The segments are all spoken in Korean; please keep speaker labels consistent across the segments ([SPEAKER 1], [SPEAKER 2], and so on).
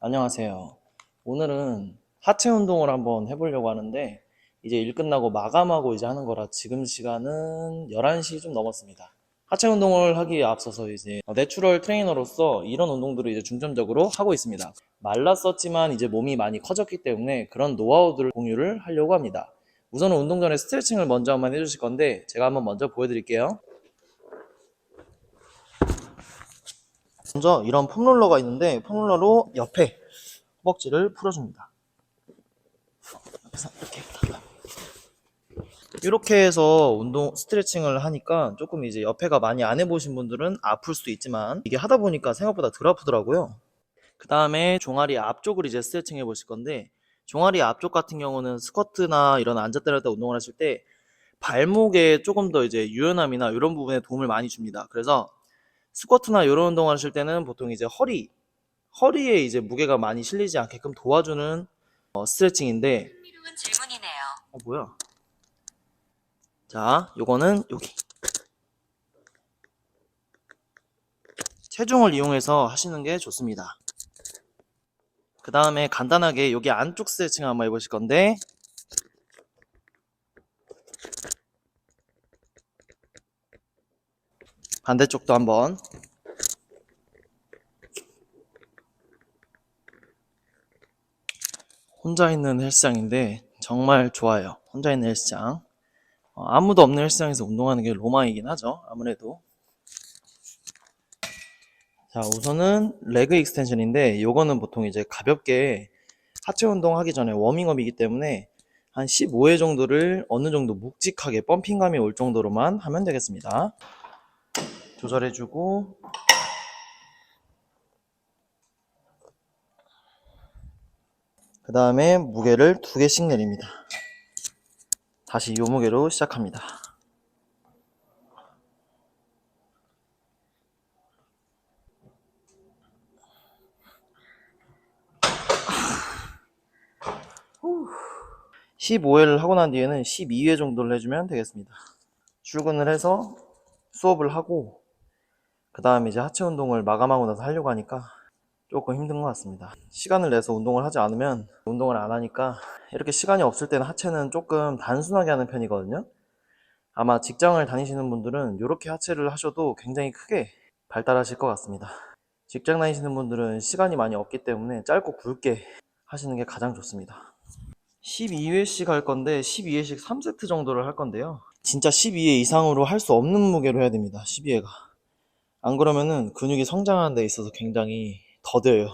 [SPEAKER 1] 안녕하세요. 오늘은 하체 운동을 한번 해보려고 하는데 이제 일 끝나고 마감하고 이제 하는 거라 지금 시간은 11시 좀 넘었습니다. 하체 운동을 하기에 앞서서 이제 내추럴 트레이너로서 이런 운동들을 이제 중점적으로 하고 있습니다. 말랐었지만 이제 몸이 많이 커졌기 때문에 그런 노하우들을 공유를 하려고 합니다. 우선은 운동 전에 스트레칭을 먼저 한번 해주실 건데 제가 한번 먼저 보여드릴게요. 먼저 이런 폼롤러가 있는데 폼롤러로 옆에 허벅지를 풀어줍니다. 이렇게 해서 운동 스트레칭을 하니까 조금 이제 옆에가 많이 안 해보신 분들은 아플 수도 있지만 이게 하다 보니까 생각보다 덜 아프더라고요. 그 다음에 종아리 앞쪽을 이제 스트레칭 해 보실 건데, 종아리 앞쪽 같은 경우는 스쿼트나 이런 앉았다 일어났다 운동을 하실 때 발목에 조금 더 이제 유연함이나 이런 부분에 도움을 많이 줍니다. 그래서 스쿼트나 이런 운동을 하실 때는 보통 이제 허리에 이제 무게가 많이 실리지 않게끔 도와주는 스트레칭인데,
[SPEAKER 2] 흥미로운 질문이네요.
[SPEAKER 1] 뭐야? 자, 요거는 여기 체중을 이용해서 하시는 게 좋습니다. 그 다음에 간단하게 여기 안쪽 스트레칭 한번 해보실 건데, 반대쪽도 한번. 혼자 있는 헬스장인데 정말 좋아요. 혼자 있는 헬스장. 아무도 없는 헬스장에서 운동하는 게 로망이긴 하죠. 아무래도. 자, 우선은 레그 익스텐션인데 요거는 보통 이제 가볍게 하체 운동 하기 전에 워밍업이기 때문에 한 15회 정도를 어느 정도 묵직하게 펌핑감이 올 정도로만 하면 되겠습니다. 조절해주고, 그 다음에 무게를 2개씩 내립니다. 다시 요 무게로 시작합니다. 후. 15회를 하고 난 뒤에는 12회 정도를 해주면 되겠습니다. 출근을 해서 수업을 하고 그 다음에 이제 하체 운동을 마감하고 나서 하려고 하니까 조금 힘든 것 같습니다. 시간을 내서 운동을 하지 않으면 운동을 안 하니까 이렇게 시간이 없을 때는 하체는 조금 단순하게 하는 편이거든요. 아마 직장을 다니시는 분들은 이렇게 하체를 하셔도 굉장히 크게 발달하실 것 같습니다. 직장 다니시는 분들은 시간이 많이 없기 때문에 짧고 굵게 하시는 게 가장 좋습니다. 12회씩 할 건데 12회씩 3세트 정도를 할 건데요. 진짜 12회 이상으로 할 수 없는 무게로 해야 됩니다. 12회가. 안 그러면은 근육이 성장하는 데 있어서 굉장히 더뎌요.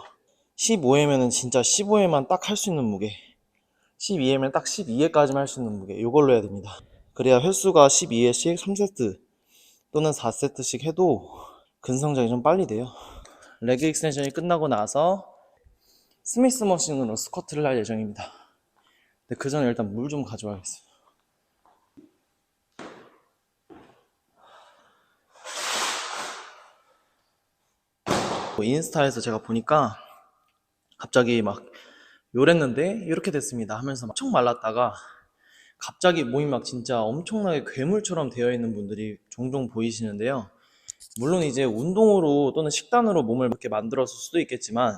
[SPEAKER 1] 15회면은 진짜 15회만 딱 할 수 있는 무게. 12회면 딱 12회까지만 할 수 있는 무게. 이걸로 해야 됩니다. 그래야 횟수가 12회씩 3세트 또는 4세트씩 해도 근성장이 좀 빨리 돼요. 레그 익스텐션이 끝나고 나서 스미스 머신으로 스쿼트를 할 예정입니다. 근데 그 전에 일단 물 좀 가져와야겠어요. 인스타에서 제가 보니까 갑자기 막 요랬는데 이렇게 됐습니다 하면서 엄청 말랐다가 갑자기 몸이 막 진짜 엄청나게 괴물처럼 되어 있는 분들이 종종 보이시는데요. 물론 이제 운동으로 또는 식단으로 몸을 이렇게 만들었을 수도 있겠지만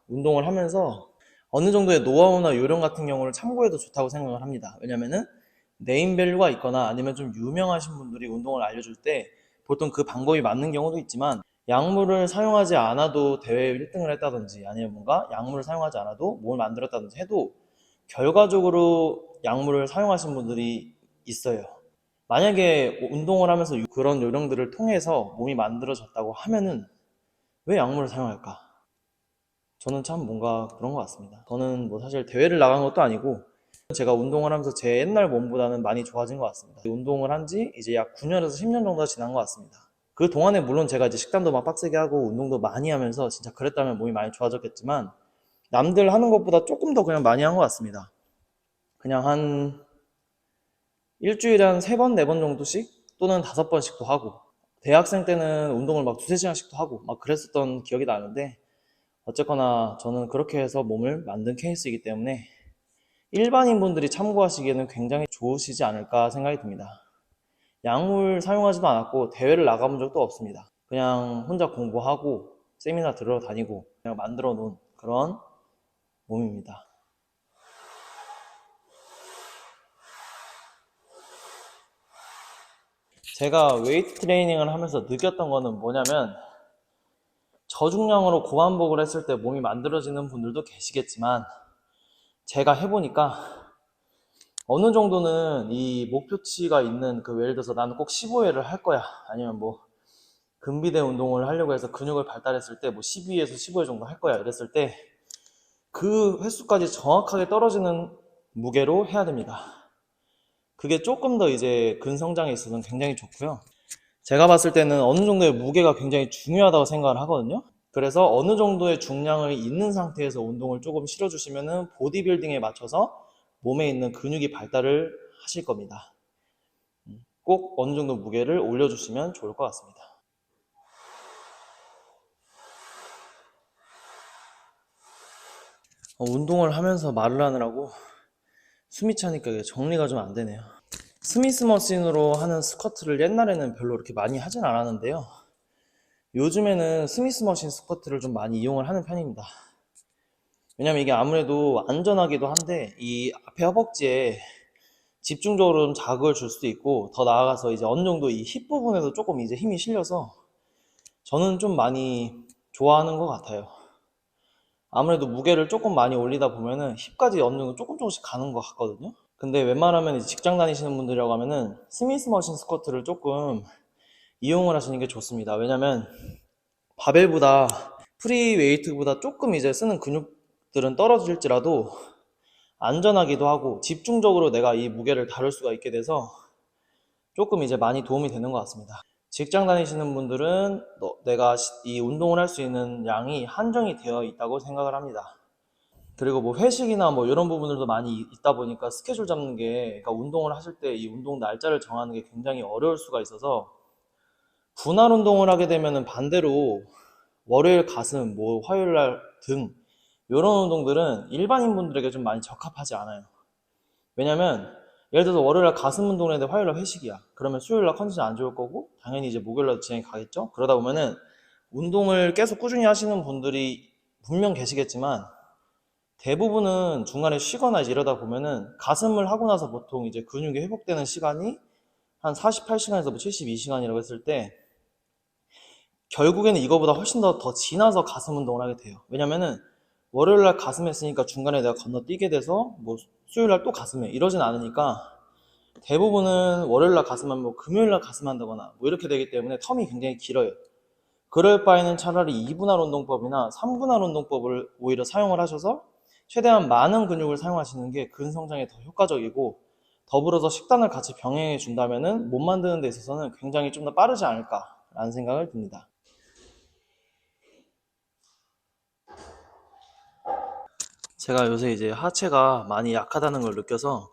[SPEAKER 1] 운동을 하면서 어느 정도의 노하우나 요령 같은 경우를 참고해도 좋다고 생각을 합니다. 왜냐면은 네임밸류가 있거나 아니면 좀 유명하신 분들이 운동을 알려줄 때 보통 그 방법이 맞는 경우도 있지만, 약물을 사용하지 않아도 대회 1등을 했다든지 아니면 뭔가 약물을 사용하지 않아도 몸을 만들었다든지 해도 결과적으로 약물을 사용하신 분들이 있어요. 만약에 운동을 하면서 그런 요령들을 통해서 몸이 만들어졌다고 하면은 왜 약물을 사용할까? 저는 참 뭔가 그런 것 같습니다. 저는 뭐 사실 대회를 나간 것도 아니고 제가 운동을 하면서 제 옛날 몸보다는 많이 좋아진 것 같습니다. 운동을 한 지 이제 약 9년에서 10년 정도가 지난 것 같습니다. 그 동안에 물론 제가 이제 식단도 막 빡세게 하고 운동도 많이 하면서 진짜 그랬다면 몸이 많이 좋아졌겠지만 남들 하는 것보다 조금 더 그냥 많이 한 것 같습니다. 그냥 한 일주일에 한 3번, 4번 정도씩 또는 5번씩도 하고, 대학생 때는 운동을 막 2~3시간씩도 하고 막 그랬었던 기억이 나는데, 어쨌거나 저는 그렇게 해서 몸을 만든 케이스이기 때문에 일반인 분들이 참고하시기에는 굉장히 좋으시지 않을까 생각이 듭니다. 약물 사용하지도 않았고 대회를 나가본 적도 없습니다. 그냥 혼자 공부하고 세미나 들으러 다니고 그냥 만들어 놓은 그런 몸입니다. 제가 웨이트 트레이닝을 하면서 느꼈던 거는 뭐냐면, 저중량으로 고반복을 했을 때 몸이 만들어지는 분들도 계시겠지만, 제가 해보니까 어느 정도는 이 목표치가 있는 예를 들어서 나는 꼭 15회를 할 거야, 아니면 뭐 근비대 운동을 하려고 해서 근육을 발달했을 때 뭐 12에서 15회 정도 할 거야 이랬을 때 그 횟수까지 정확하게 떨어지는 무게로 해야 됩니다. 그게 조금 더 이제 근성장에 있어서는 굉장히 좋고요. 제가 봤을 때는 어느 정도의 무게가 굉장히 중요하다고 생각을 하거든요. 그래서 어느 정도의 중량을 있는 상태에서 운동을 조금 실어주시면은 보디빌딩에 맞춰서 몸에 있는 근육이 발달을 하실 겁니다. 꼭 어느 정도 무게를 올려주시면 좋을 것 같습니다. 운동을 하면서 말을 하느라고 숨이 차니까 이게 정리가 좀 안 되네요. 스미스 머신으로 하는 스쿼트를 옛날에는 별로 그렇게 많이 하진 않았는데요. 요즘에는 스미스 머신 스쿼트를 좀 많이 이용을 하는 편입니다. 왜냐면 이게 아무래도 안전하기도 한데 이 앞에 허벅지에 집중적으로 좀 자극을 줄 수도 있고, 더 나아가서 이제 어느 정도 이 힙 부분에도 조금 이제 힘이 실려서 저는 좀 많이 좋아하는 것 같아요. 아무래도 무게를 조금 많이 올리다 보면은 힙까지 어느 정도 조금씩 가는 것 같거든요. 근데 웬만하면 이제 직장 다니시는 분들이라고 하면은 스미스 머신 스쿼트를 조금 이용을 하시는 게 좋습니다. 왜냐면 바벨보다 프리 웨이트보다 조금 이제 쓰는 근육들은 떨어질지라도 안전하기도 하고 집중적으로 내가 이 무게를 다룰 수가 있게 돼서 조금 이제 많이 도움이 되는 것 같습니다. 직장 다니시는 분들은 내가 이 운동을 할 수 있는 양이 한정이 되어 있다고 생각을 합니다. 그리고 뭐 회식이나 뭐 이런 부분들도 많이 있다 보니까 스케줄 잡는 게, 그러니까 운동을 하실 때 이 운동 날짜를 정하는 게 굉장히 어려울 수가 있어서, 분할 운동을 하게 되면은 반대로 월요일 가슴, 뭐 화요일 날 등 이런 운동들은 일반인 분들에게 좀 많이 적합하지 않아요. 왜냐면 예를 들어서 월요일 날 가슴 운동을 했는데 화요일 날 회식이야. 그러면 수요일 날 컨디션 안 좋을 거고 당연히 이제 목요일 날 진행이 가겠죠. 그러다 보면은 운동을 계속 꾸준히 하시는 분들이 분명 계시겠지만 대부분은 중간에 쉬거나 이제 이러다 보면은 가슴을 하고 나서 보통 이제 근육이 회복되는 시간이 한 48시간에서 뭐 72시간이라고 했을 때 결국에는 이거보다 훨씬 더 지나서 가슴 운동을 하게 돼요. 왜냐면은 월요일날 가슴 했으니까 중간에 내가 건너뛰게 돼서 뭐 수요일날 또 가슴 해 이러진 않으니까 대부분은 월요일날 가슴 하면 뭐 금요일날 가슴 한다거나 뭐 이렇게 되기 때문에 텀이 굉장히 길어요. 그럴 바에는 차라리 2분할 운동법이나 3분할 운동법을 오히려 사용을 하셔서 최대한 많은 근육을 사용하시는 게 근성장에 더 효과적이고, 더불어서 식단을 같이 병행해 준다면은 몸 만드는 데 있어서는 굉장히 좀 더 빠르지 않을까라는 생각을 듭니다. 제가 요새 이제 하체가 많이 약하다는 걸 느껴서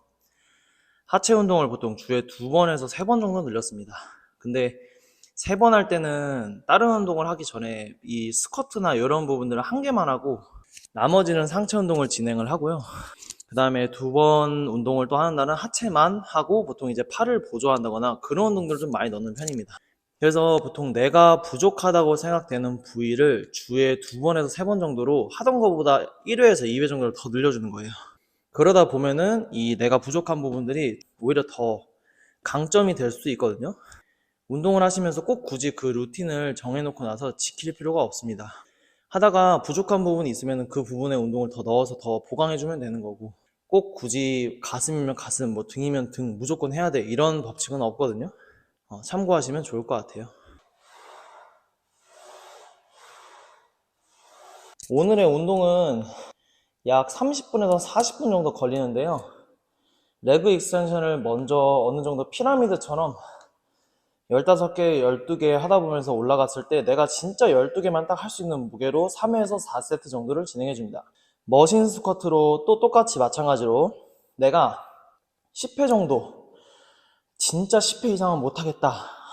[SPEAKER 1] 하체 운동을 보통 주에 2번에서 3번 정도 늘렸습니다. 근데 3번 할 때는 다른 운동을 하기 전에 이 스쿼트나 이런 부분들을 한 개만 하고 나머지는 상체 운동을 진행을 하고요. 그 다음에 2번 운동을 또 하는 날은 하체만 하고 보통 이제 팔을 보조한다거나 그런 운동들을 좀 많이 넣는 편입니다. 그래서 보통 내가 부족하다고 생각되는 부위를 주에 2번에서 3번 정도로 하던 것보다 1회에서 2회 정도를 더 늘려주는 거예요. 그러다 보면은 이 내가 부족한 부분들이 오히려 더 강점이 될 수 있거든요. 운동을 하시면서 꼭 굳이 그 루틴을 정해놓고 나서 지킬 필요가 없습니다. 하다가 부족한 부분이 있으면 그 부분에 운동을 더 넣어서 더 보강해주면 되는 거고, 꼭 굳이 가슴이면 가슴, 뭐 등이면 등 무조건 해야 돼 이런 법칙은 없거든요. 참고하시면 좋을 것 같아요. 오늘의 운동은 약 30분에서 40분 정도 걸리는데요. 레그 익스텐션을 먼저 어느 정도 피라미드처럼 15개, 12개 하다 보면서 올라갔을 때 내가 진짜 12개만 딱 할 수 있는 무게로 3에서 4세트 정도를 진행해 줍니다. 머신 스쿼트로 또 똑같이 마찬가지로 내가 10회 정도, 진짜 10회 이상은 못하겠다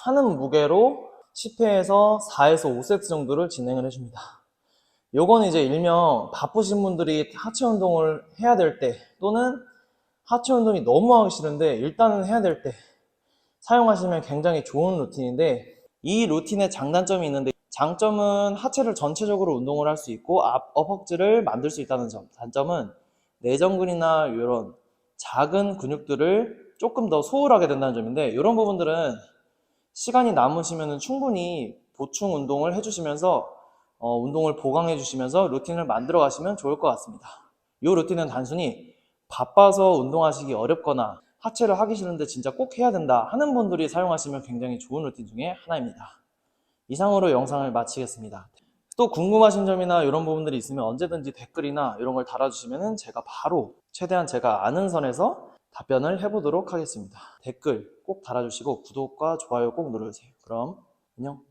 [SPEAKER 1] 하는 무게로 10회에서 4에서 5세트 정도를 진행을 해줍니다. 요건 이제 일명 바쁘신 분들이 하체 운동을 해야 될 때, 또는 하체 운동이 너무 하기 싫은데 일단은 해야 될 때 사용하시면 굉장히 좋은 루틴인데, 이 루틴의 장단점이 있는데, 장점은 하체를 전체적으로 운동을 할 수 있고 업허크를 만들 수 있다는 점. 단점은 내전근이나 이런 작은 근육들을 조금 더 소홀하게 된다는 점인데, 이런 부분들은 시간이 남으시면 충분히 보충 운동을 해주시면서 운동을 보강해 주시면서 루틴을 만들어 가시면 좋을 것 같습니다. 이 루틴은 단순히 바빠서 운동하시기 어렵거나 하체를 하기 싫은데 진짜 꼭 해야 된다 하는 분들이 사용하시면 굉장히 좋은 루틴 중에 하나입니다. 이상으로 영상을 마치겠습니다. 또 궁금하신 점이나 이런 부분들이 있으면 언제든지 댓글이나 이런 걸 달아주시면 제가 바로 최대한 제가 아는 선에서 답변을 해보도록 하겠습니다. 댓글 꼭 달아주시고 구독과 좋아요 꼭 눌러주세요. 그럼 안녕.